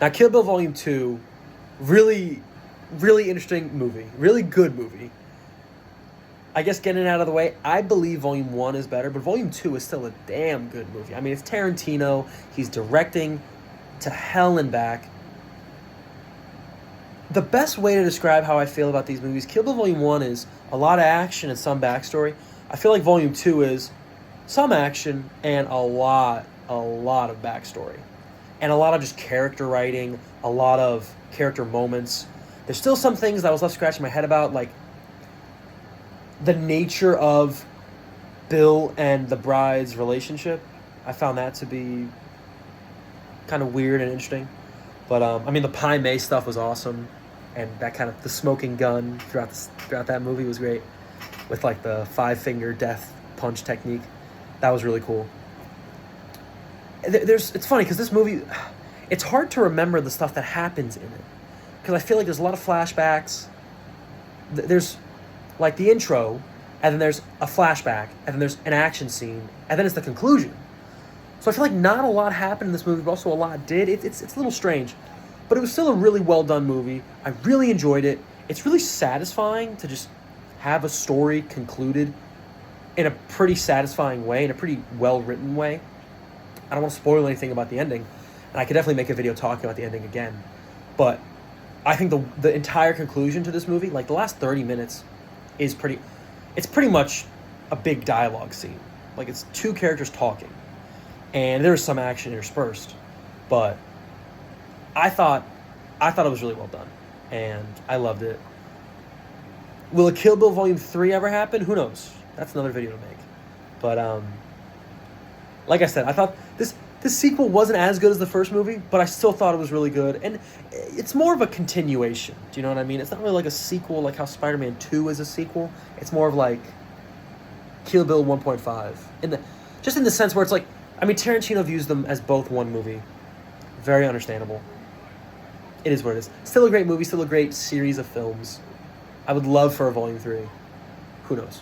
Now, Kill Bill Volume 2, really, really interesting movie. Really good movie. I guess getting it out of the way, I believe Volume 1 is better, but Volume 2 is still a damn good movie. I mean, it's Tarantino. He's directing to hell and back. The best way to describe how I feel about these movies, Kill Bill Volume 1 is a lot of action and some backstory. I feel like Volume 2 is some action and a lot of backstory. And a lot of just character writing, a lot of character moments. There's still some things that I was left scratching my head about, like the nature of Bill and the bride's relationship. I found that to be kind of weird and interesting. But, I mean, the Pai Mei stuff was awesome. And that kind of, the smoking gun throughout that movie was great. With, like, the 5-finger death punch technique. That was really cool. It's funny, because this movie, it's hard to remember the stuff that happens in it. Because I feel like there's a lot of flashbacks. There's, like, the intro, and then there's a flashback, and then there's an action scene, and then it's the conclusion. So I feel like not a lot happened in this movie, but also a lot did. It's a little strange. But it was still a really well-done movie. I really enjoyed it. It's really satisfying to just have a story concluded in a pretty satisfying way, in a pretty well-written way. I don't want to spoil anything about the ending, and I could definitely make a video talking about the ending again. But I think the entire conclusion to this movie, like the last 30 minutes, is pretty much a big dialogue scene. Like, it's two characters talking. And there's some action interspersed. But I thought it was really well done. And I loved it. Will a Kill Bill Volume 3 ever happen? Who knows? That's another video to make. But, like I said, I thought this sequel wasn't as good as the first movie, but I still thought it was really good. And it's more of a continuation. Do you know what I mean? It's not really like a sequel like how Spider-Man 2 is a sequel. It's more of like Kill Bill 1.5. Just in the sense where it's like, I mean, Tarantino views them as both one movie. Very understandable. It is what it is. Still a great movie, still a great series of films. I would love for a Volume 3. Who knows?